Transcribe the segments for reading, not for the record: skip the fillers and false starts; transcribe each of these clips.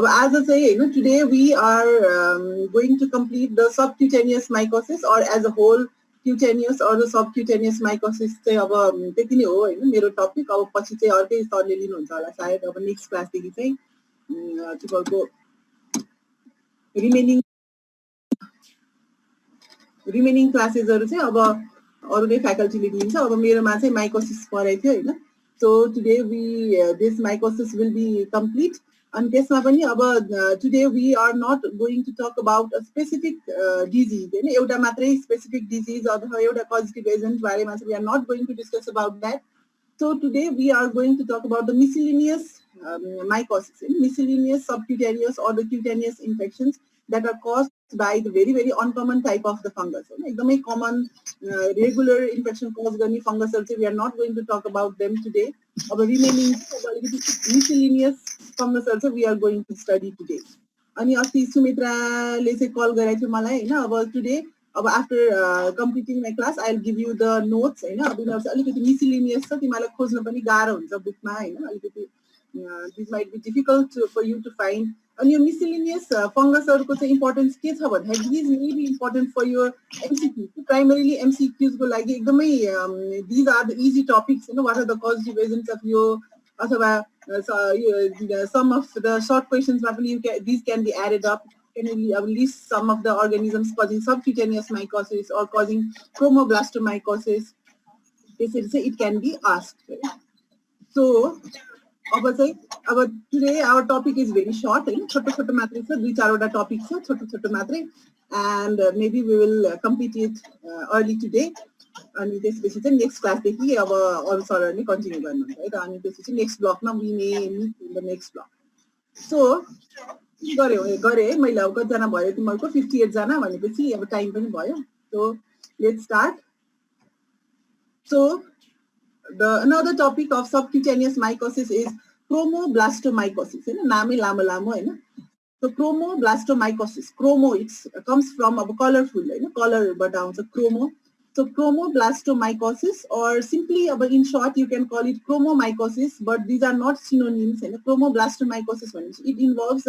as I say, today we are going to complete the subcutaneous mycosis, or as a whole cutaneous or the subcutaneous mycosis चाहिँ अब त्यति नै हो हैन मेरो टपिक अब पछि चाहिँ अर्कै सरले लिनुहुन्छ होला सायद अब नेक्स्ट क्लास देखि चाहिँ तपाईको रिमेनिङ क्लासेसहरु चाहिँ अब अरुले फ्याकल्टीले दिन्छ अब मेरोमा चाहिँ माइकोसिस परेको थियो हैन so today we this mycosis will be complete and त्यसमा पनि अब today we are not going to talk about a specific disease हैन एउटा मात्रै specific disease अथवा एउटा causative agent बारेमा चाहिँ we are not going to discuss about that. So today we are going to talk about the miscellaneous mycosis, miscellaneous subcutaneous or the cutaneous infections that are caused by the very uncommon type of the fungus. Ekdamai common regular infection caused गर्ने fungus we are not going to talk about them today. Our remaining miscellaneous fungus also we are going to study today. अनि अस्ति सुमित्राले चाहिँ call गरेको थियो मलाई हैन अब today after completing my class I'll give you the notes हैन अब यिनीहरु चाहिँ अलिकति miscellaneous छ तिमीलाई खोज्न पनि गाह्रो हुन्छ बुकमा हैन अलिकति this might be difficult for you to find. And your miscellaneous fungus importance these may be important for your MCQs. Primarily MCQs go like these are the easy topics. What are the causative agents of your some of the short questions these can be added up. Can list some of the organisms causing subcutaneous mycosis or causing chromoblastomycosis. It can be asked. Right? So today our topic is very short छोटो मात्रै छ दुई चारवटा topic छ छोटो मात्रै and maybe we will complete it early today अनि त्यसपछि चाहिँ नेक्स्ट क्लास देखि अब अरु सरहरुले कन्टिन्यु गर्नुहुन्छ है त अनि त्यसपछि next ब्लकमा we may meet in the next block. So गरे है मैले अब कति जना भयो तिम्रो 58 जना भनेपछि अब टाइम पनि भयो. So let's start. So another topic of subcutaneous mycosis is chromoblastomycosis. Naamai lamo हैन. So chromoblastomycosis. Chromo it comes from a colorful color but आउँछ chromo. So chromoblastomycosis or simply in short you can call it chromomycosis but these are not synonyms. Chromoblastomycosis it involves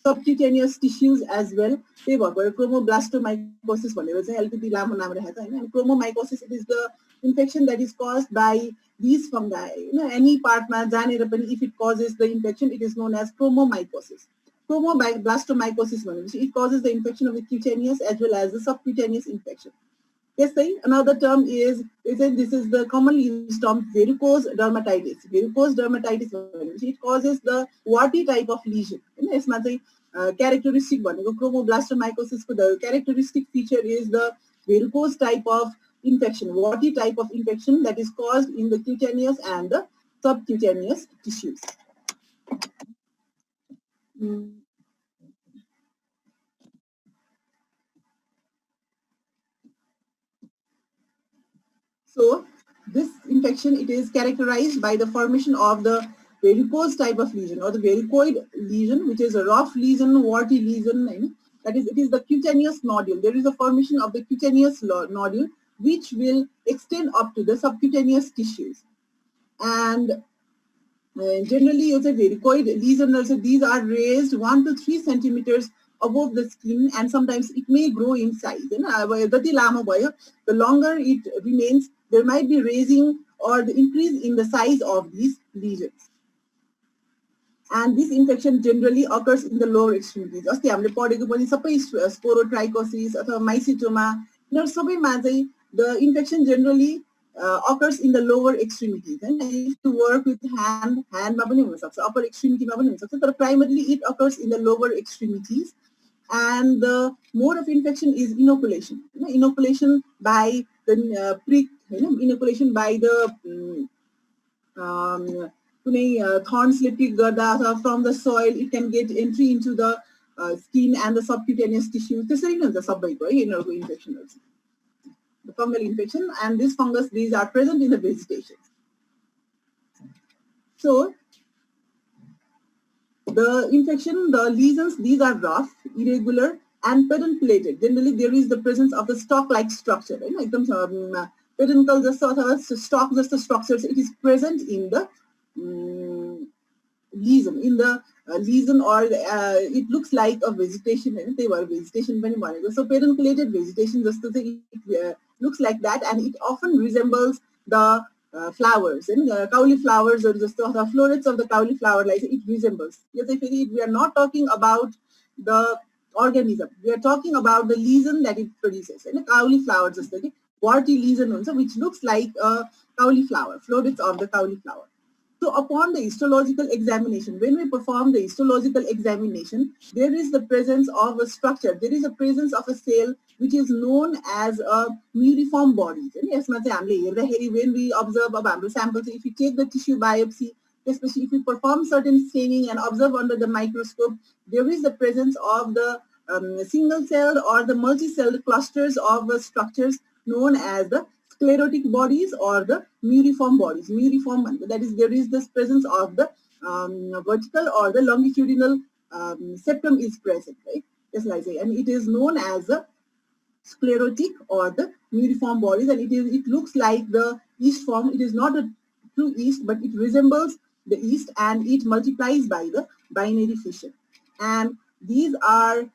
subcutaneous tissues as well. त्यही भएर chromoblastomycosis भनेर चाहिँ अलिकति लामो नाम राखेको छ हैन. Chromomycosis it is the infection that is caused by these fungi. Any part ma janera pani if it causes the infection it is known as chromomycosis. Chromoblastomycosis it causes the infection of the cutaneous as well as the subcutaneous infection. Yes, another term is this is the commonly used term varicose dermatitis. Varicose dermatitis it causes the warty type of lesion. यसमा चाहिँ characteristic भनेको chromoblastomycosis को the characteristic feature is the varicose type of infection, warty type of infection that is caused in the cutaneous and the subcutaneous tissues. So this infection it is characterized by the formation of the varicose type of lesion or the varicoid lesion, which is a rough lesion, warty lesion. That is, it is the cutaneous nodule. There is a formation of the cutaneous nodule which will extend up to the subcutaneous tissues. And generally, it's a varicoid lesion. Also, these are raised 1 to 3 centimeters above the skin, and sometimes it may grow in size. The longer it remains, there might be raising or the increase in the size of these lesions. And this infection generally occurs in the lower extremities. Sporotrichosis or mycetoma, the infection generally occurs in the lower extremities. And I used to work with hand upper extremity, but primarily it occurs in the lower extremities. And the mode of infection is inoculation. Inoculation by the prick, inoculation by the thorns from the soil. It can get entry into the skin and the subcutaneous tissue. This is the subcutaneous infection also. The fungal infection and this fungus, these are present in the vegetation. So the infection, the lesions, these are rough, irregular and peduncle-plated. Generally there is the presence of the stalk-like structure. Peduncle just stalk just the structures, it is present in the lesion in the lesion, or it looks like a vegetation, they were vegetation पनि भनेको. So pedunculated vegetation जस्तो चाहिँ it looks like that, and it often resembles the flowers and cauli flowers or just the florets of the cauli flower, like it resembles. Yes, if we are not talking about the organism, we are talking about the lesion that it produces. And cauli flowers just like warty lesion also, which looks like a cauli flower, florets of the cauli flower. So upon the histological examination, when we perform the histological examination, there is the presence of a structure, there is a presence of a cell which is known as a muriform body. When we observe a sample, if you take the tissue biopsy, especially if you perform certain staining and observe under the microscope, there is the presence of the single celled or the multi-celled clusters of structures known as the sclerotic bodies or the muriform bodies. Muriform, that is, there is this presence of the vertical or the longitudinal septum is present, right? Just like say, and it is known as the sclerotic or the muriform bodies, and it looks like the yeast form. It is not a true yeast, but it resembles the yeast, and it multiplies by the binary fission. And these are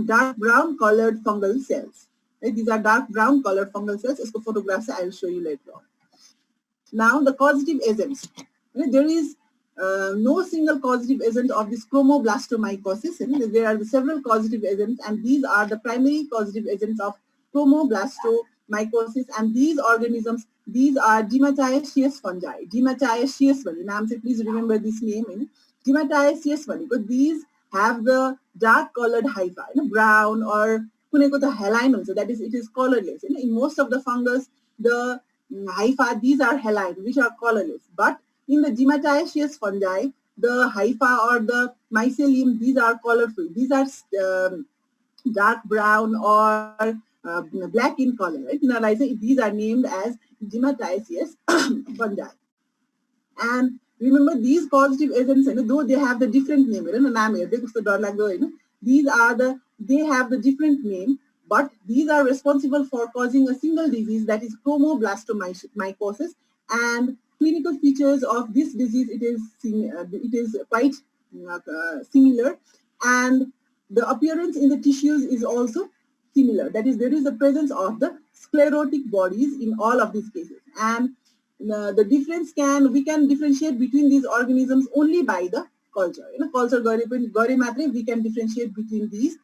dark brown colored fungal cells. Right? These are dark brown colored fungal cells. Isko photographs I will show you later on. Now the causative agents. Right? There is no single causative agent of this chromoblastomycosis. And there are several causative agents, and these are the primary causative agents of chromoblastomycosis. And these organisms, these are Dematiaceous fungi. Dematiaceous fungi. Please remember this name. Dematiaceous fungi. But these have the dark colored hypha, brown or the haline also, that is, it is colorless. In most of the fungus, the hypha, these are haline, which are colorless. But in the Dematiaceous fungi, the hypha or the mycelium, these are colorful. These are dark brown or black in color. Right? These are named as Dematiaceous fungi. And remember, these causative agents, though they have the different name, they have the different name, but these are responsible for causing a single disease, that is chromoblastomycosis. And clinical features of this disease, it is quite similar, and the appearance in the tissues is also similar. That is, there is the presence of the sclerotic bodies in all of these cases. And the difference we can differentiate between these organisms only by the culture. Culture we can differentiate between these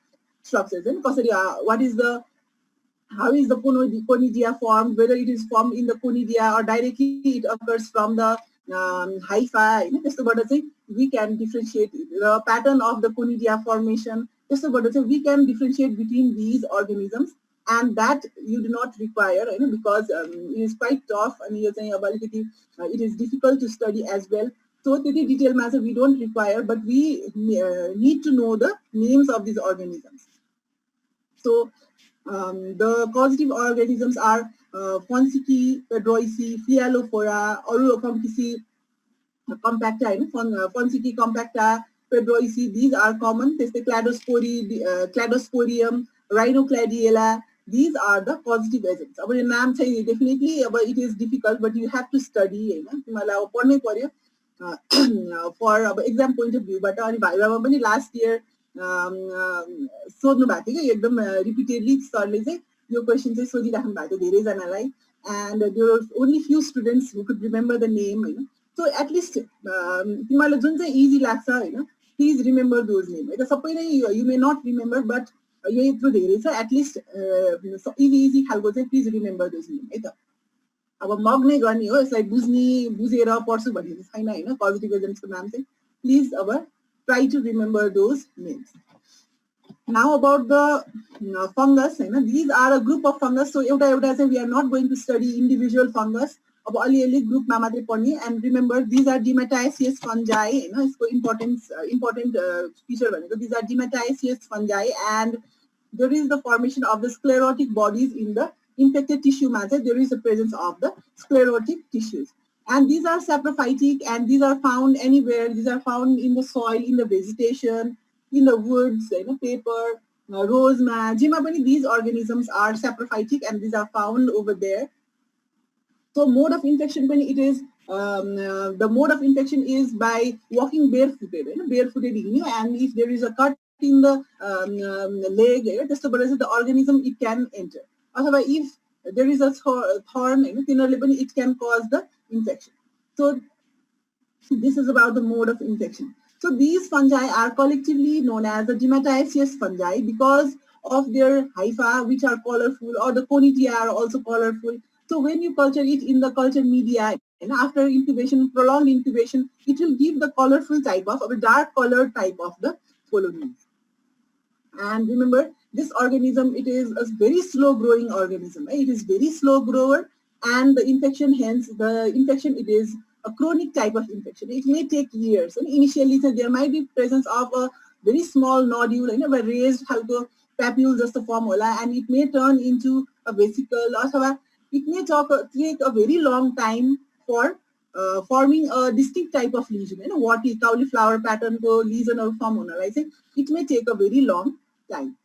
structures. And how is the conidia formed, whether it is formed in the conidia or directly it occurs from the hypha. We can differentiate the pattern of the conidia formation. We can differentiate between these organisms, and that you do not require, because it is quite tough, and it is difficult to study as well. So detail matter we don't require, but we need to know the names of these organisms. So the causative organisms are Fonseca, Pedroici, Phyllophora, Aurochomyces compacta, Fonseca compacta, Pedroici. These are common. Cladosporium, Rhinocladiella. These are the causative agents. Definitely, it is difficult, but you have to study. For exam point of view, but last year, सोध्नु भएको थियो एकदम repeatedly सरले चाहिँ यो question चाहिँ सोधिराख्नु भएको थियो धेरैजनालाई, and there were only few students who could remember the name. So at least तिमीलाई जुन चाहिँ इजी लाग्छ, please remember those names. सबै नै you may not remember, but यो यत्रो धेरै छ, at least इजी खालको चाहिँ please remember those names है त. अब मग नै गर्ने हो, यसलाई बुझेर पढ्छु भन्ने चाहिँ छैन हैन. पजिटिभ एजेन्ट्सको नाम चाहिँ प्लिज अब try to remember those names. Now about the fungus, these are a group of fungus. So we are not going to study individual fungus. Group and remember, these are Dematiaceous fungi. Important feature. These are Dematiaceous fungi, and there is the formation of the sclerotic bodies in the infected tissue matter. There is the presence of the sclerotic tissues. And these are saprophytic, and these are found anywhere. These are found in the soil, in the vegetation, in the woods, paper, rose, these organisms are saprophytic, and these are found over there. So mode of infection, it is the mode of infection is by walking barefooted, barefooted hiँड्ने, and if there is a cut in the leg, the organism it can enter. अथवा if there is a thorn, तिनीहरूले पनि it can cause the infection. So this is about the mode of infection. So these fungi are collectively known as the dematiaceous fungi because of their hypha, which are colorful, or the conidia are also colorful. So when you culture it in the culture media, and after incubation, prolonged incubation, it will give the colorful type of, or a dark colored type of the colonies. And remember, this organism, it is a very slow growing organism. Right? It is very slow grower, and the infection, hence the infection, it is a chronic type of infection. It may take years. And initially, so there might be presence of a very small nodule, a raised papule just a form, and it may turn into a vesicle, or it may take a very long time for forming a distinct type of lesion. What is cauliflower pattern ko lesion or form hona it may take a very long time.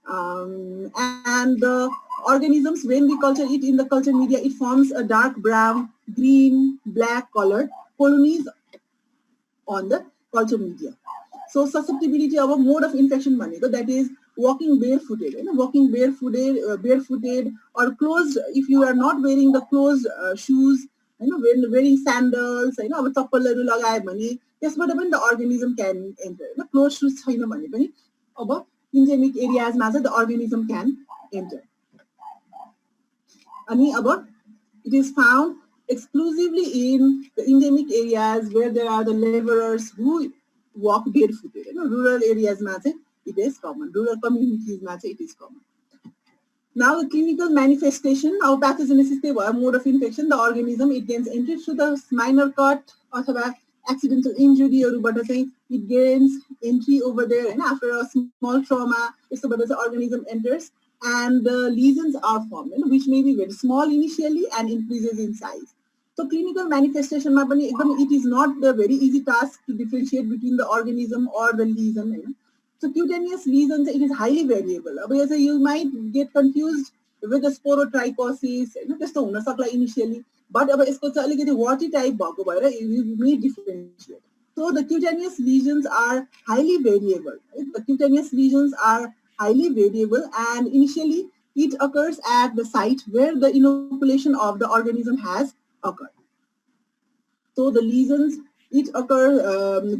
And the organisms, when we culture it in the culture media, it forms a dark brown, green, black colored colonies on the culture media. So susceptibility of a mode of infection भनेको, that is walking barefooted, walking barefooted or closed. If you are not wearing the closed shoes, when wearing sandals, अब चप्पलहरू लगायो भने त्यसबाट पनि the organism can enter. Closed shoes छैन भने पनि अब endemic areas मा चाहिँ the organism can enter. अनि अब it is found exclusively in the endemic areas where there are the laborers who walk barefooted. Rural areas मा चाहिँ it is common. Rural communities मा चाहिँ it is common. Now the clinical manifestation of pathogenesis त्यही भयो, mode of infection, the organism it gains entry through the minor cut अथवा accidental injuryहरूबाट चाहिँ it gains entry over there, and after a small trauma यस्तोबाट चाहिँ organism enters and the lesions are formed, which may be very small initially and increases in size. So clinical manifestation मा पनि एकदम it is not the very easy task to differentiate between the organism or the lesion. So cutaneous lesions, it is highly variable. You might get confused with the sporotrichosis, त्यस्तो हुन सक्ला initially, but यसको चाहिँ अलिकति warty type भएको भएर you may differentiate. So the cutaneous lesions are highly variable. The cutaneous lesions are highly variable, and initially it occurs at the site where the inoculation of the organism has occurred. So the lesions, it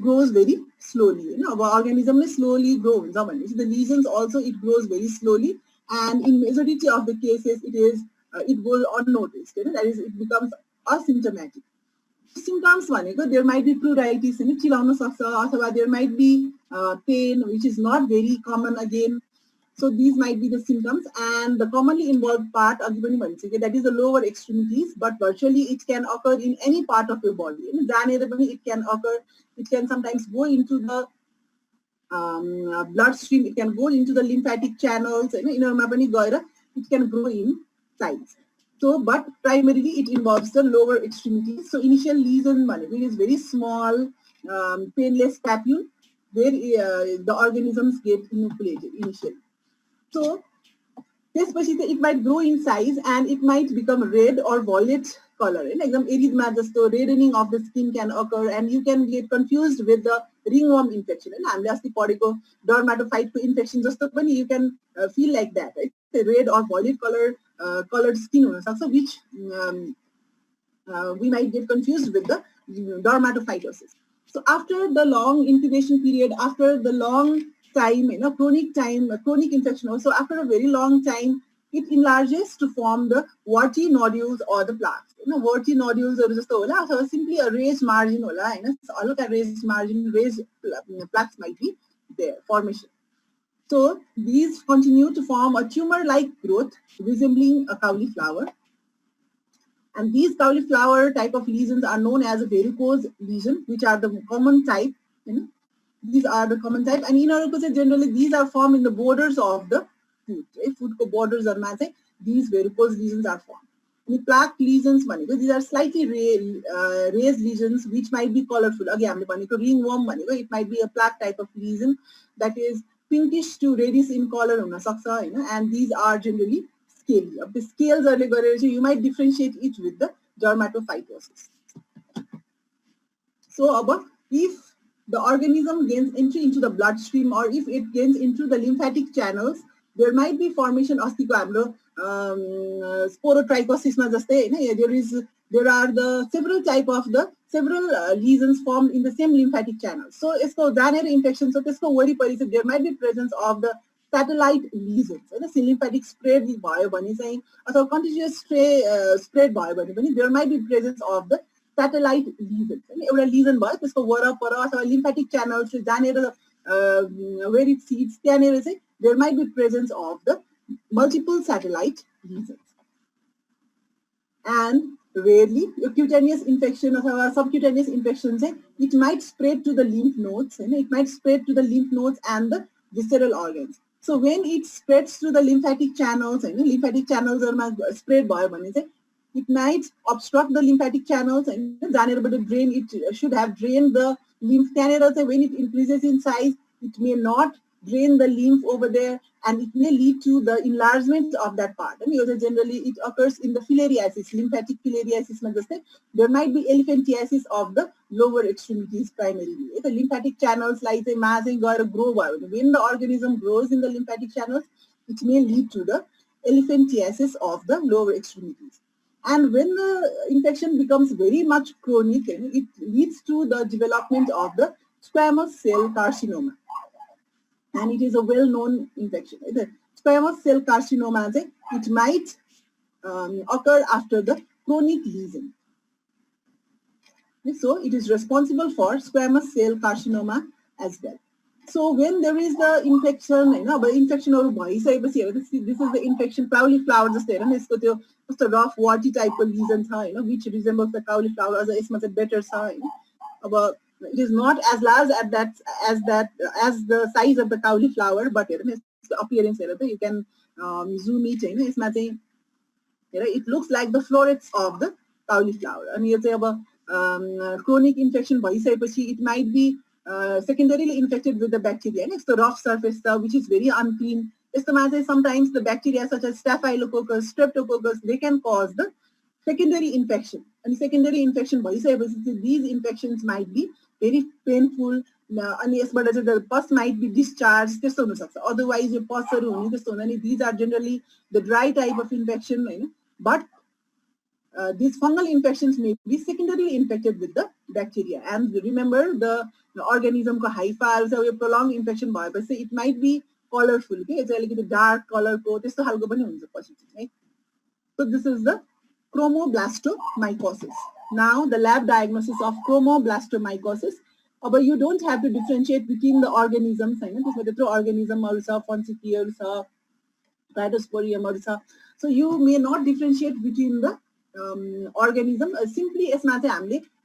grows very slowly. Our organism may slowly grow. So the lesions also, it grows very slowly, and in majority of the cases it goes unnoticed. That is, it becomes asymptomatic. Symptoms भनेको, there might be pruritus, चिलाउन सक्छ, अथवा there might be pain, which is not very common again. So these might be the symptoms, and the commonly involved part, that is the lower extremities, but virtually it can occur in any part of your body. It can occur, it can sometimes go into the bloodstream, it can go into the lymphatic channels, it can grow in size. So, but primarily it involves the lower extremities. So initial lesion is very small, painless papule, where the organisms get inoculated initially. So त्यसपछि it might grow in size and it might become red or violet color. Exam erythema जस्तो reddening of the skin can occur, and you can get confused with the ringworm infection. हामीले अस्ति पढेको dermatophyte infection जस्तो पनि you can feel like that, right? The red or violet colored skin हुन सक्छ, which we might get confused with the dermatophytosis. So after the long incubation period, after the long time, chronic infection also, after a very long time, it enlarges to form the warty nodules or the plaques. Warty nodules are just so simply a raised margin, raised margin, raised plaques might be there, formation. So these continue to form a tumor-like growth resembling a cauliflower. And these cauliflower type of lesions are known as a varicose lesion, which are the common type. These are the common type, and generally these are formed in the borders of the foot. Foot borders are matching. These varicose lesions are formed. The plaque lesions, these are slightly raised lesions which might be colorful. Again, ringworm, it might be a plaque type of lesion that is pinkish to reddish in color, and these are generally scaly. Of the scales, you might differentiate it with the dermatophytosis. So, if the organism gains entry into the bloodstream or if it gains into the lymphatic channels, there might be formation of sporotrichosis. There are the several lesions formed in the same lymphatic channel. So, infection. So, there might be presence of the satellite lesions. Lymphatic spread or continuous spread, there might be presence of the satellite lesions. एउटा lesion भयो त्यसको वरपर अथवा lymphatic channels जानेर where it seeds त्यहाँनेर चाहिँ there might be presence of the multiple satellite lesions. And rarely cutaneous infection or subcutaneous infection it might spread to the lymph nodes and it might spread to the lymph nodes and the visceral organs. So when it spreads through the lymphatic channels and lymphatic channels are spread भयो भने चाहिँ it might obstruct the lymphatic channels and drain. It should have drained the lymph. When it increases in size, it may not drain the lymph over there and it may lead to the enlargement of that part. And generally it occurs in the filariasis, lymphatic filariasis. There might be elephantiasis of the lower extremities primarily. The lymphatic channels like grow. When the organism grows in the lymphatic channels, it may lead to the elephantiasis of the lower extremities. And when the infection becomes very much chronic, it leads to the development of the squamous cell carcinoma. And it is a well-known infection. The squamous cell carcinoma, it might occur after the chronic lesion. So it is responsible for squamous cell carcinoma as well. So when there is the infection, infection or this is the infection, cauliflower, just a rough, warty type of lesion, which resembles the cauliflower as a better sign. But it is not as large as the size of the cauliflower, but the appearance you can zoom it. It looks like the florets of the cauliflower. And you say about chronic infection, it might be secondarily infected with the bacteria. It's the rough surface which is very unclean. Sometimes the bacteria such as staphylococcus, streptococcus, they can cause the secondary infection. And secondary infection, these infections might be very painful. And the pus might be discharged. Otherwise, your pus these are generally the dry type of infection. But these fungal infections may be secondarily infected with the bacteria. And remember, the organism ko hypha, so a prolonged infection, it might be colorful. It's like a dark color coat. So this is the chromoblastomycosis. Now the lab diagnosis of chromoblastomycosis. But you don't have to differentiate between the organisms. Organism Fonsekia, Cytosporium. So you may not differentiate between the organism. Simply as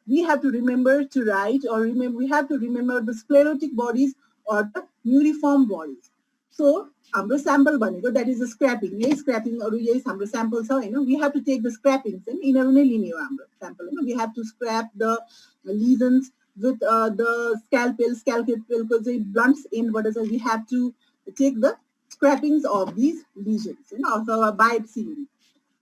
we have to remember to write or we have to remember the sclerotic bodies or the muriform bodies. So our sample that is the scrapping. Scrapping or samples we have to take the scrappings in a sample. We have to scrap the lesions with the scalpel blunts in we have to take the scrappings of these lesions of our biopsy.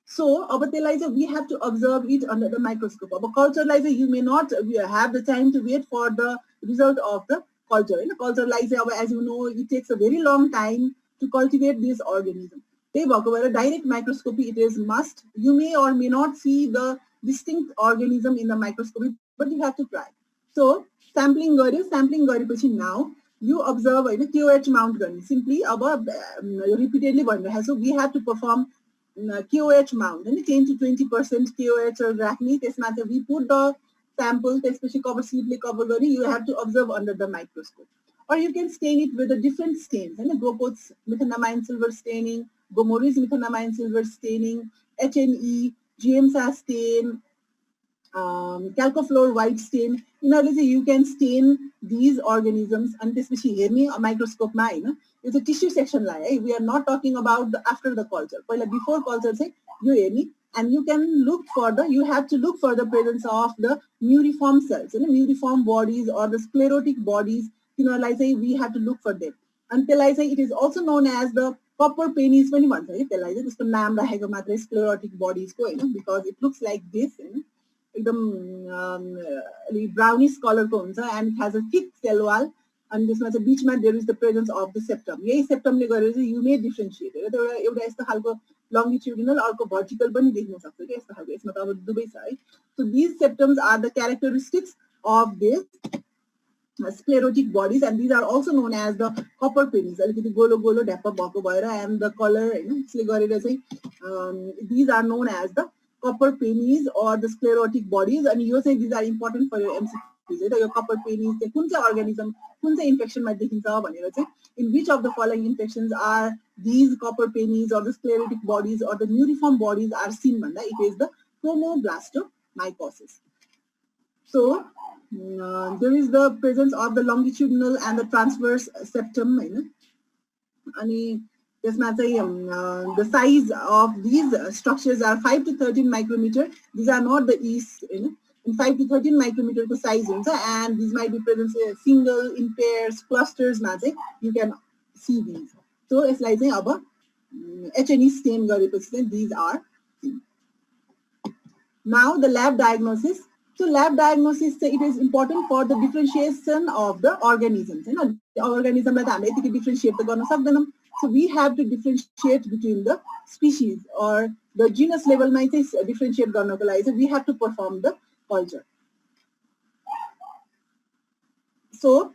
So, we have to observe it under the microscope. Culture you may not have the time to wait for the result of the culture. Culture as you know, it takes a very long time to cultivate this organism. Direct microscopy, it is must. You may or may not see the distinct organism in the microscope, but you have to try. So, sampling now, you observe the QOH mount simply repeatedly. So, we have to perform QOH mount, 10 to 20% QOH or rakhni. We put the sample, especially cover sleeply cover, you have to observe under the microscope. Or you can stain it with the different stains, Gopot's methenamine silver staining, Gomori's methenamine silver staining, HNE, GMSA stain, calcofluor white stain. You can stain these organisms, and especially here a microscope it's a tissue section. We are not talking about the after the culture. Before culture, and you can look for you have to look for the presence of the muriform cells, muriform bodies or the sclerotic bodies. We have to look for them. Until it is also known as the copper पेनिज पनि भन्छ है त्यसलाई चाहिँ, त्यसको नाम राखेको मात्रै sclerotic बडिजको हैन, because it looks like this हैन, एकदम अलि ब्राउनिश कलरको हुन्छ and it has a thick cell wall, अनि त्यसमा चाहिँ बिचमा there is the presence of the septum. यही सेप्टमले गरेर चाहिँ यु मे डिफ्रेन्सिएट होइन, एउटा एउटा यस्तो खालको लङ्गिट्युडिनल, अर्को भर्टिकल पनि देख्न सक्छ कि यस्तो खालको, यसमा त अब दुवै छ है। So these septums are the characteristics of this sclerotic bodies, and these are also known as the copper pennies, अलिकति गोलो गोलो ढ्याप्प भएको भएर, and the color हैन यसले गरेर चाहिँ these are known as the copper pennies or the sclerotic bodies, अनि यो चाहिँ these are important for your MCQs है त। यो copper pennies चाहिँ कुन चाहिँ organism कुन चाहिँ इन्फेक्सनमा देखिन्छ भनेर चाहिँ, in which of the following infections are these copper pennies or the sclerotic bodies or the neuriform bodies are seen भन्दा it is the chromoblastomycosis. So there is the presence of the longitudinal and the transverse septum हैन, अनि त्यसमा चाहिँ the size of these structures are 5 to 13 micrometer. These are not the yeast हैन, in 5 to 13 micrometer को size हुन्छ, and these might be present single, in pairs, clusters मा चाहिँ you can see these. So यसलाई चाहिँ अब HNE stain गरेपछि चाहिँ these are seen. Now the lab diagnosis. So lab diagnosis, it is important for the differentiation of the organisms. The organism हामीले differentiate गर्न सक्दैनौँ. So we have to differentiate between the species, or the genus level मा चाहिँ differentiate गर्नको लागि चाहिँ we have to perform the culture. So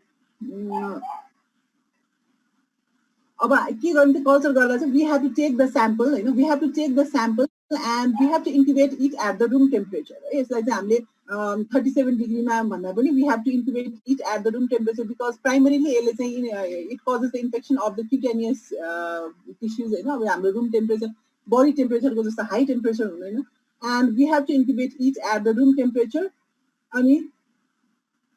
अब के गर्ने त culture गर्दा चाहिँ we have to take the sample हैन, we have to take the sample and we have to incubate it at the room temperature. यसलाई चाहिँ हामीले 37 degree मा भन्दा पनि we have to incubate it at the room temperature, because primarily यसले चाहिँ it causes the infection of the cutaneous tissues हैन। अब हाम्रो room temperature body temperature को जस्तो high temperature हुँदैन, and we have to incubate it at the room temperature, अनि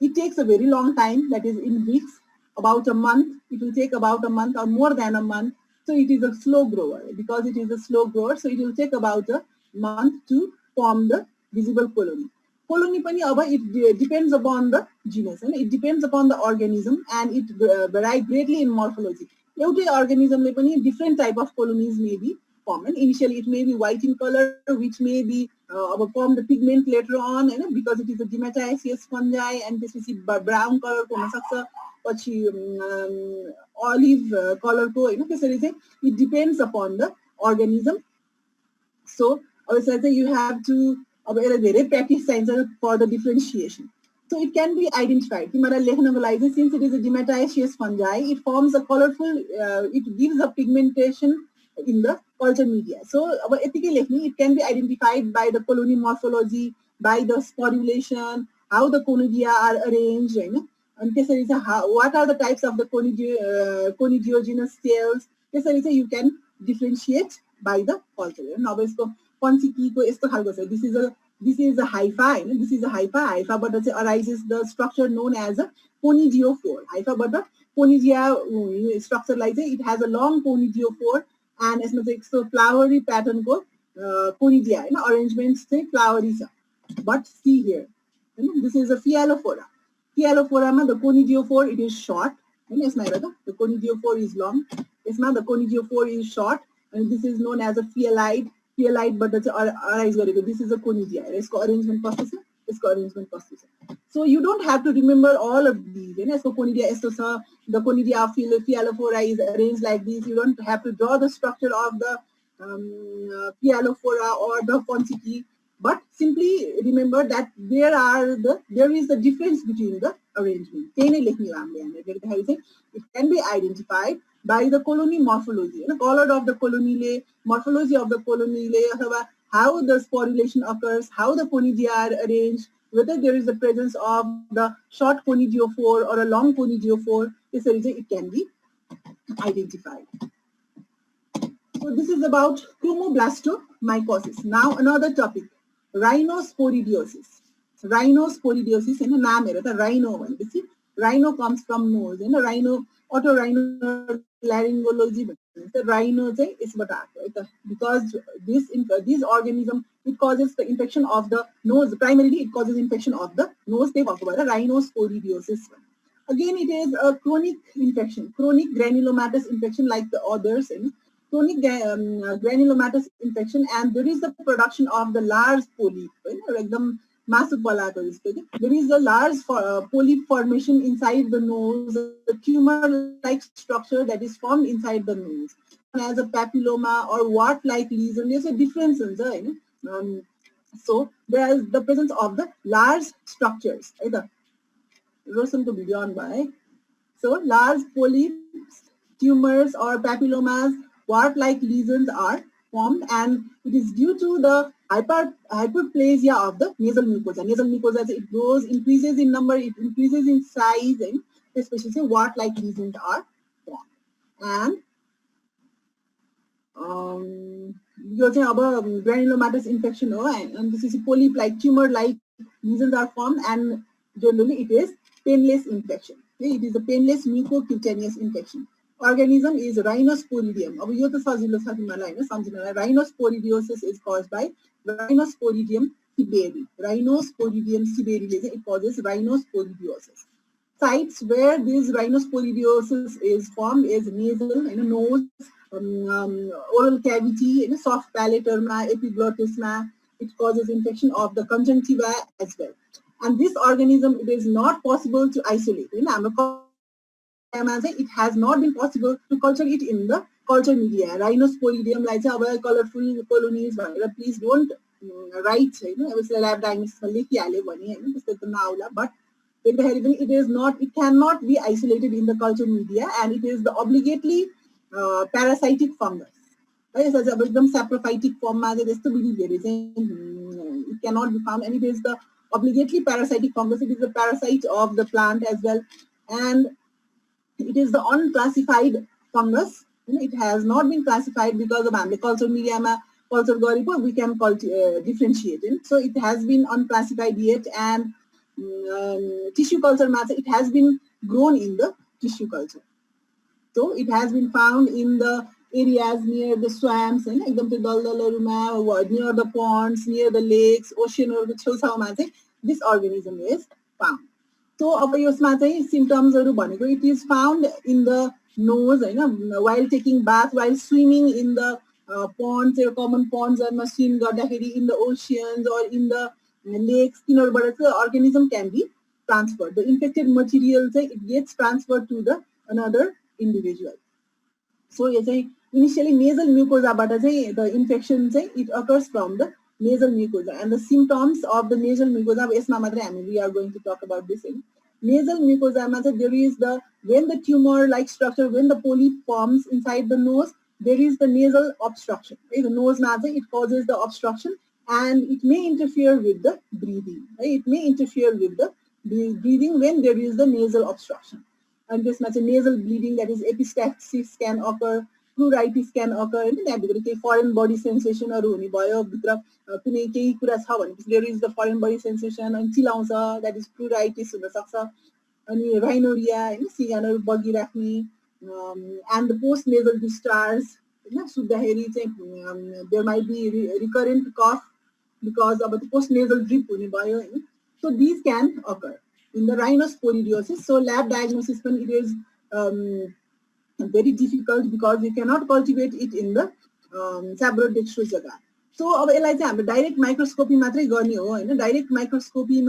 it takes a very long time, that is in weeks, about a month. It will take about a month or more than a month. So it is a slow grower. Because it is a slow grower, so it will take about a month to form the visible colony. Colony pani aba it depends upon the genus and it depends upon the organism, and it varies greatly in morphology. Every organism le pani different type of colonies may be formed. Initially it may be white in color, which may be form the pigment later on, because it is a dematiaceous fungi, and this is brown color ko huna sakcha, पछि olive color ko हैन, त्यसरी चाहिँ it depends upon the organism. So obviously you have to अब यसलाई धेरै practice चाहिन्छ for the differentiation. So it can be identified. तिमीलाई लेख्नको लागि चाहिँ since it is a dematiaceous fungi, it forms a colorful, it gives a pigmentation in the culture media. So अब यतिकै लेख्ने, it can be identified by the colony morphology, by the sporulation, how the conidia are arranged हैन, अनि त्यसरी चाहिँ what are the types of the conidiogenous cells, त्यसरी चाहिँ you can differentiate by the culture. अब यसको Ponsiki ko यस्तो खालको छ, this is a hypha हैन, this is a hypha बाट चाहिँ arises the structure known as a conidiophore. Hypha बाट conidia structure लाई चाहिँ it has a long conidiophore, and यसमा चाहिँ यस्तो flowery pattern को conidia हैन, arrangements चाहिँ flowery छ. But see here, this is a Phyllophora. Phyllophora मा the conidiophore it is short, हैन, यसमा हेर त, the conidiophore is long, यसमा the conidiophore is short, and this is known as a phyllide. Phyllide बाट चाहिँ arise गरेको, this is a conidia. यसको arrangement कस्तो छ, यसको arrangement कस्तो छ. So you don't have to remember all of these, हैन, यसको conidia यस्तो छ, the conidia of Phyllophora is arranged like this. You don't have to draw the structure of the Phyllophora or the Ponsiki, but simply remember that there is a difference between the arrangement. It can be identified by the colony morphology, color of the colony, morphology of the colony, how the sporulation occurs, how the conidia are arranged, whether there is the presence of the short conidiophore or a long conidiophore. It can be identified. So this is about chromoblastomycosis. Now another topic, rhinosporidiosis. Rhinosporidiosis in a naam hai rata, rhino. Rhino comes from nose, rhino otorhinolaryngology. The rhino is because this organism, it causes the infection of the nose. Primarily it causes infection of the nose. They talk about rhinosporidiosis. Again, it is a chronic infection, chronic granulomatous infection like the others. chronic granulomatous infection, and there is the production of the large polyp. There is a large polyp formation inside the nose, the tumor-like structure that is formed inside the nose. As a papilloma or wart-like lesion, there's a difference in the. So there is the presence of the large structures. So large polyps, tumors or papillomas, wart-like lesions are formed, and it is due to the hyperplasia of the nasal mucosa. Nasal mucosa, as it grows, increases in number, it increases in size, and especially wart-like lesions are formed. And यो चाहिँ अब granulomatous infection हो, and this is a polyp-like tumor-like lesions are formed, and generally it is painless infection. It is a painless mucocutaneous infection. Organism is Rhinosporidium. अब यो त सजिलो छ तिमीलाई हैन सम्झिनलाई. Rhinosporidiosis is caused by Rhinosporidium sebarii. Rhinosporidium sebarii ले चाहिँ it causes rhinosporidiosis. Sites where this rhinosporidiosis is formed is nasal, nose, oral cavity, soft palatarma, epiglottisma. It causes infection of the conjunctiva as well. And this organism, it is not possible to isolate. It has not been possible to culture it in the culture media. Rhinosporidium, like colorful colonies, please don't write, lab diagnosis, but it is not, it cannot be isolated in the culture media, and it is the obligatory parasitic fungus. It is a saprophytic form, it cannot be found, and it is the obligatory parasitic fungus. It is a parasite of the plant as well, and it is the unclassified fungus. It has not been classified because of culture media culture garipo, we can differentiate it. So it has been unclassified yet, and tissue culture matter, it has been grown in the tissue culture. So it has been found in the areas near the swamps, near the ponds, near the lakes, ocean, or the this organism is found. So symptoms, it is found in the nose, while taking bath, while swimming in the ponds, common ponds, or machine in the oceans or in the lakes, the organism can be transferred. The infected material, it gets transferred to the another individual. So initially nasal mucosa, but the infection, it occurs from the nasal mucosa, and the symptoms of the nasal mucosa, we are going to talk about this. Nasal mucosa, there is the, when the tumor-like structure, when the polyp forms inside the nose, there is the nasal obstruction. The nose, it causes the obstruction, and it may interfere with the breathing. It may interfere with the breathing when there is the nasal obstruction. And this much nasal bleeding, that is epistaxis, can occur, pruritus can occur, and foreign body sensation, or there is the foreign body sensation, and chilausa, that is pruritus, and rhinorrhea, and the post-nasal discharge, there might be recurrent cough because of the post-nasal drip. So these can occur in the rhinosporidiosis. So lab diagnosis, when it is very difficult because you cannot cultivate it in the sabrodextrose jaga. So direct microscopy matrai गर्ने हो, direct microscopy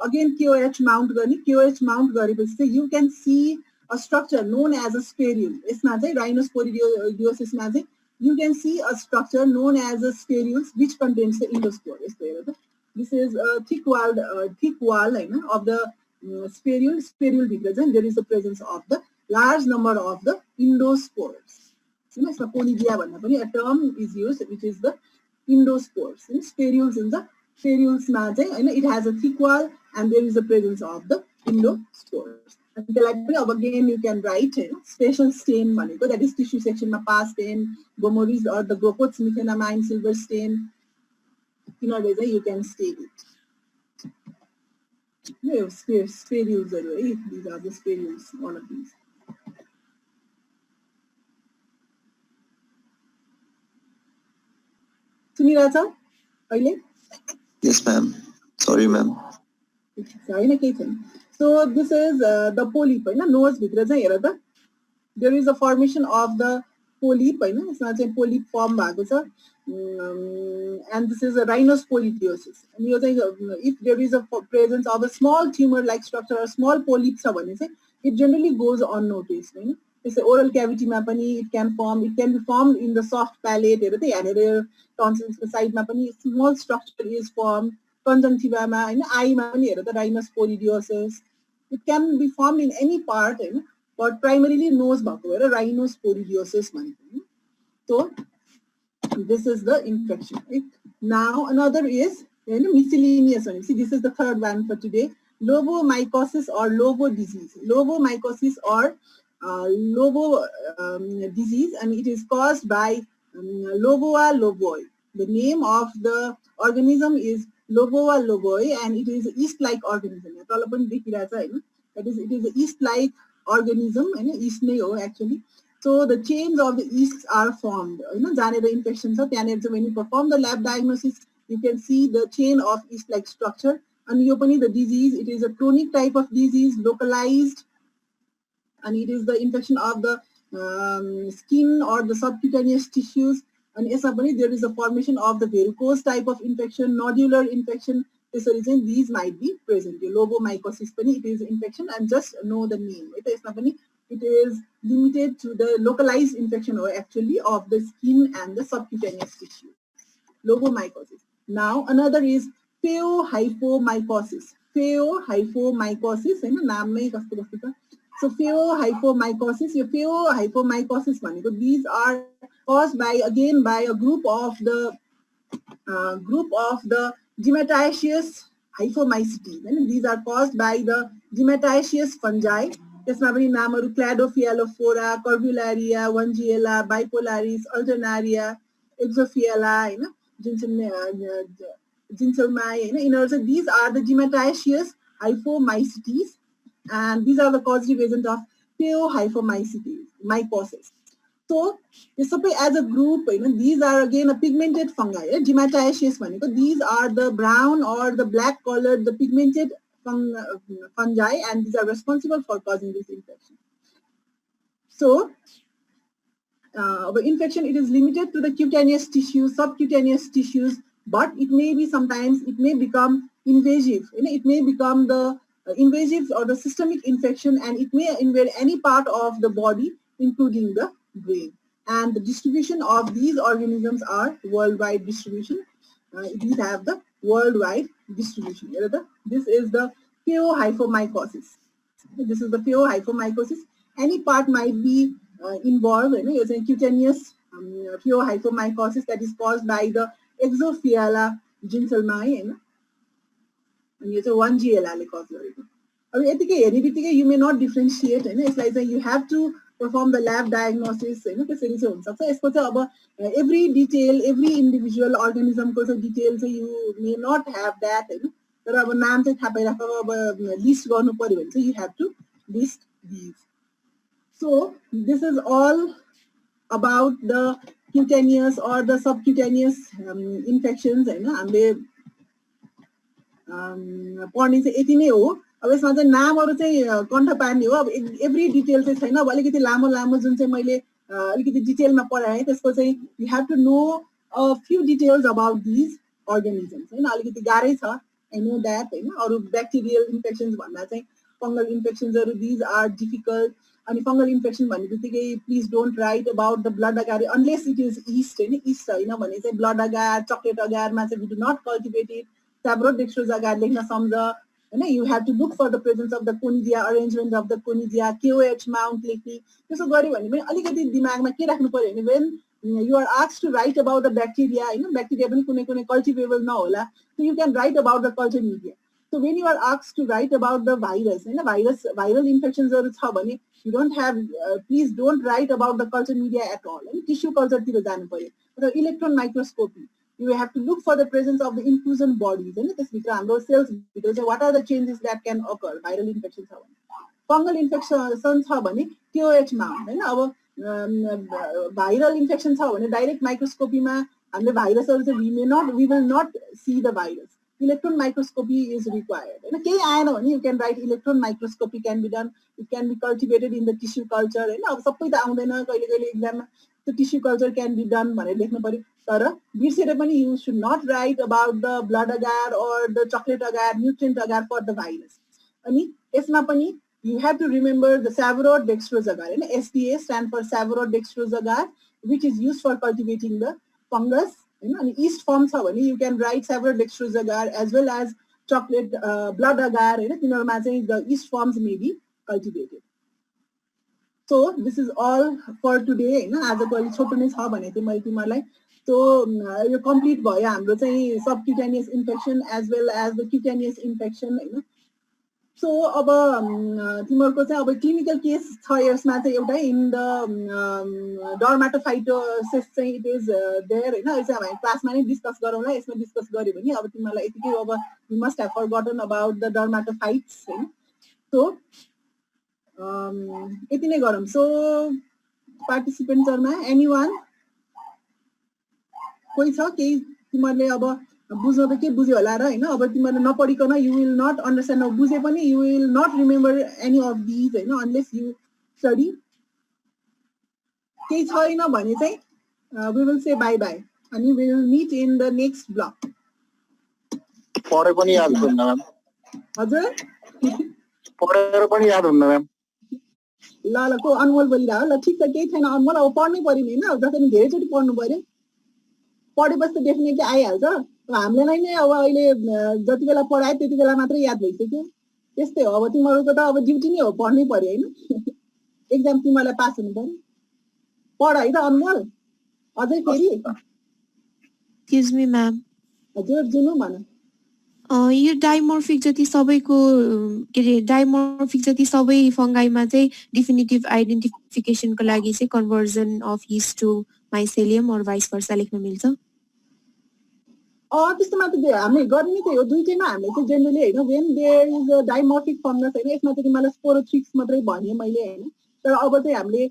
again KOH mount गर्ने, KOH mount गरेपछि you can see a structure known as a spherule. यसमा चाहिँ rhinosporidiosis मा चाहिँ you can see a structure known as a spherules which contains the endospore. This is a thick wall of the spherule. Spherule भित्र there is the presence of the large number of the endospores. A term is used which is the endospores. Spherules, in the spherules it has a thick wall, and there is a presence of the endospores. And again you can write spatial stain, that is tissue section PAS stain, Gomoris or the Gropot's methenamine silver stain. You can state it. Spherules, these are the spherules, one of these. Sunila, yes, ma'am. Sorry, ma'am. So this is the polyp, nose. There is a formation of the polyp हैन, यसमा चाहिँ polyp form भएको छ and this is a rhinospolidiosis. And यो चाहिँ if there is a presence of a small tumor like structure or small polyp छ भने चाहिँ it generally goes unnoticed हैन. त्यसै oral cavity मा पनि it can be formed in the soft palate हेर त यहाँनेर tonsils को side मा पनि small structure is formed. Conjunctiva मा हैन, eye मा पनि हेर त rhinospolidiosis. It can be formed in any part हैन, but primarily nose भएको भएर rhinospolidiosis भन्छ. So this is the infection, right? Now another is miscellaneous one. See, this is the third one for today. Lobomycosis or lobo disease. Lobomycosis or lobo disease, and it is caused by Loboa loboi. The name of the organism is Loboa loboi, and it is a yeast-like organism. That is, it is a yeast-like organism, and yeast नै हो actually. So the chains of the yeasts are formed. The infections are when you perform the lab diagnosis, you can see the chain of yeast-like structure. And the disease, it is a chronic type of disease, localized, and it is the infection of the skin or the subcutaneous tissues. And there is a formation of the varicose type of infection, nodular infection. This reason these might be present. Lobomycosis, it is infection, and just know the name. It is limited to the localized infection or actually of the skin and the subcutaneous tissue. Lobomycosis. Now another is phaeohyphomycosis. Phaeohyphomycosis. So phaeohyphomycosis. Phaeohyphomycosis. These are caused by a group of the Gymnasiaceous hyphomycetes. And these are caused by the Gymnasiaceous fungi. त्यसमा पनि नामहरु क्लाडोफियालोफोरा, कर्बुलारिया, वन्जिएला, बाइपोलारिस, alternaria, एक्सोफिएला हैन, जिन्सलमाई हैन. These are the Gymnasiaceous hyphomycetes, and these are the causative agent of phaeohyphomycosis. So this as a group, these are again a pigmented fungi. Gymnasiaceous भनेको these are the brown or the black colored, the pigmented fungi, and these are responsible for causing this infection. So the infection, it is limited to the cutaneous tissues, subcutaneous tissues, but it may be sometimes, it may become invasive. It may become the invasive or the systemic infection, and it may invade any part of the body, including the brain. And the distribution of these organisms are worldwide distribution. These have the worldwide distribution. This is the phaeohyphomycosis. This is the phaeohyphomycosis. Any part might be involved in cutaneous phaeohyphomycosis that is caused by the Exophiala ginselmai, and it's a 1GLA cause. You may not differentiate. It's like you have to perform the lab diagnosis. Every detail, every individual organism details, you may not have that. List so you have to list these. So this is all about the cutaneous or the subcutaneous infections. पढ्ने चाहिँ यति नै हो. अब यसमा चाहिँ नामहरु चाहिँ कण्ठ पार्ने हो. अब एभ्री डिटेल चाहिँ छैन. अब अलिकति लामो जुन चाहिँ मैले अलिकति डिटेलमा पढाएँ त्यसको चाहिँ you have to know a few details about these organisms. हैन, अलिकति गाह्रै छ. I know that. हैन, अरु bacterial infections भन्दा चाहिँ fungal infections हरु, these are difficult. अनि fungal infection भन्नेबित्तिकै please don't write about the blood agar unless it is yeast. हैन, yeast हैन भने चाहिँ blood agar, chocolate agarमा चाहिँ we do not cultivate it. Sabrodextrose agar लेख्न सम्झ. You have to look for the presence of the conidia, arrangement of the conidia, KOH mount लेख्ने. त्यसो गर्यो भने पनि अलिकति दिमागमा के राख्नु पर्यो भने when you are asked to write about the bacteria, bacteria पनि कुनै cultivable नहोला, so you can write about the culture media. So when you are asked to write about the virus, viral infections हरु छ भने you don't have, please don't write about the culture media at all. Tissue culture तिर जानु पर्यो. र electron microscopy, you have to look for the presence of the inclusion bodies. त्यसभित्र हाम्रो cells भित्र चाहिँ what are the changes that can occur? Viral infection छ भने, fungal infection छ भने KOH mount. अब viral infection छ भने direct microscopy मा हामीले virusहरु चाहिँ we will not see the virus. electron microscopy is required. होइन केही आएन भने you can write electron microscopy can be done. It can be cultivated in the tissue culture. होइन अब सबै त आउँदैन, कहिले कहिले एक्जाममा त्यो tissue culture can be done भनेर लेख्नु पर्यो. तर बिर्सेर पनि you should not write about the blood agar or the chocolate agar, nutrient agar for the virus. अनि यसमा पनि you have to remember the Savarot dextrose agar. होइन SDA stand for Savarot dextrose agar, which is used for cultivating the fungus. And yeast form छ भने you can write Savarot dextrose agar as well as chocolate blood agar. तिनीहरुमा चाहिँ the yeast forms may be cultivated. So this is all for today. हैन आजको अलि छोटो नै छ भने चाहिँ मैले तिमीहरुलाई. So यो कम्प्लिट भयो हाम्रो चाहिँ subcutaneous infection as well as the cutaneous infection. हैन So अब तिमीहरुको चाहिँ अब क्लिनिकल केस छ यसमा चाहिँ एउटा इन द डर्माटोफाइटोसिस चाहिँ इट इज देयर हैन यो चाहिँ हामी क्लासमा नै डिस्कस गरौँला यसमा डिस्कस गर्यो भने अब तिमीहरुलाई यतिकै अब you must have फरगटन about the dermatophytes हैन सो यति नै गरौँ सो पार्टिसिपेन्ट्सहरुमा एनीवन कोही छ केही तिमीहरुले अब बुझ्न त के बुझ्यो होला र हैन अब तिमीहरुले नपढिकन यु विल नट अन्डरस्ट्यान्ड बुझे पनि you will not remember any of these हैन अनलेस यु स्टडी केही छैन भने चाहिँ we will say bye bye अनि we will meet in the next block पढे पनि याद हुन्न म्याम हजुर पढेर पनि याद हुन्न म्याम ल ल को अनमोल बोलिरा हो ल ठीक छ केही छैन अनमोल अब पढ्नै पर्यो नि हैन जसरी धेरैचोटि पढ्नु पर्यो पढेपछि त डेफिनेटली आइहाल्छ हामीलाई नै अब अहिले जति बेला पढाए त्यति बेला मात्रै याद भइसक्यो त्यस्तै हो अब तिमीहरुको त अब ड्युटी नै हो पढ्नै पर्यो हैन एक्जाम तिमीहरुलाई पास हुनु पर्यो पढ है त अनमोल अझै फेरि एक्सक्युज मी म्याम हजुर जुनु भन यो डाइमोर्फिक जति सबैको के रे डाइमोर्फिक जति सबै फंगाइमा चाहिँ डेफिनेटिभ आइडेन्टिफिकेसनको लागि चाहिँ conversion of yeast to mycelium और भाइस वर्सा लेख्न मिल्छ त्यस्तोमा त हामीले गर्ने त्यही हो दुईटैमा हामीले चाहिँ जेनरली हैन when there is a dimorphic fungus हैन यसमा चाहिँ तिमीलाई स्पोरोथ्रिक्स मात्रै भन्यो मैले हैन तर अब चाहिँ हामीले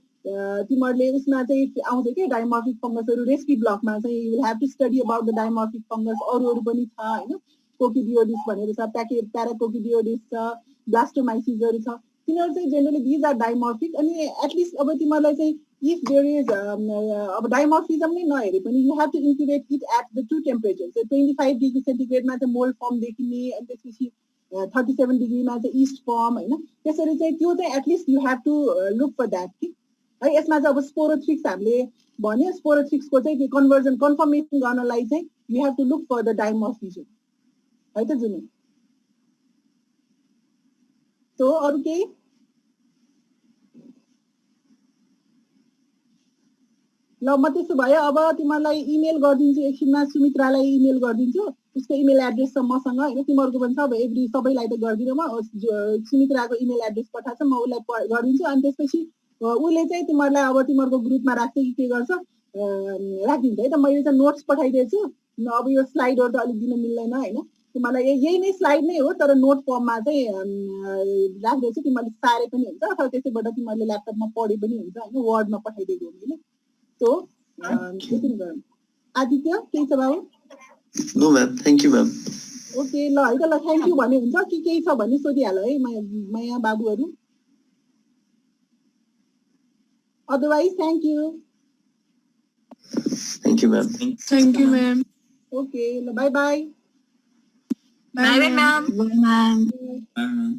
तिमीहरुले उसमा चाहिँ आउँछ के डाइमोर्फिक फंगसहरु रेस्पी ब्लकमा चाहिँ you will have to study about the dimorphic fungus अरु पनि छ हैन कोकिडियोडिस भनेर छ प्याराकोकिडियोडिस छ ब्लास्टोमाइसिसहरु छ तिनीहरु चाहिँ जेनरली दिज आर डाइमोर्फिक अनि एटलिस्ट अब तिमीहरुलाई चाहिँ if there is अब dimorphism नै नहेरे पनि you have to incubate it at the two temperatures so 25 degree centigrade मा चाहिँ mold form देखिने अनि त्यसपछि 37 degree मा चाहिँ yeast form हैन त्यसरी चाहिँ त्यो चाहिँ at least you have to look for that कि है यसमा चाहिँ अब स्पोरोथ्रिक्स हामीले भन्यो स्पोरोथ्रिक्स को चाहिँ कन्भर्जन कन्फर्मेसन गर्नलाई चाहिँ you have to look for the dimorphism है त जुनि so अरु केही ल म त्यसो भए अब तिमीहरुलाई इमेल गर्दिन्छु एकछिनमा सुमित्रालाई इमेल गर्दिन्छु उसको इमेल एड्रेस छ मसँग हैन तिमीहरुको पनि छ एभ्री सबैलाई त गर्दिन म सुमित्राको इमेल एड्रेस पठाछ म उलाई गर्दिन्छु अनि त्यसपछि उले चाहिँ तिमीहरुलाई अब तिमीहरुको ग्रुपमा राख्छ कि के गर्छ राखिदिन्छ है त मैले चाहिँ नोट्स पठाइदिएछु अब यो स्लाइडहरु त अलि दिन मिल्दैन हैन तिमीहरुलाई यही नै स्लाइड नै हो तर नोट फर्ममा चाहिँ राख्दैछु तिमीहरुले सारे पनि हुन्छ अथवा त्यसैबाट तिमीहरुले ल्यापटपमा पढे पनि हुन्छ हैन वर्डमा पठाइदिएको हो मैले So, Aditya, केही छ बाबु? No ma'am, thank you ma'am. Okay, ल है त ल थ्यांक यू भन्ने हुन्छ कि केही छ भने सोधिहाल है माया बाबुहरु. Otherwise, thank you. Thank you ma'am. Thank you ma'am. Okay, bye bye. Bye ma'am. Bye ma'am. Bye ma'am.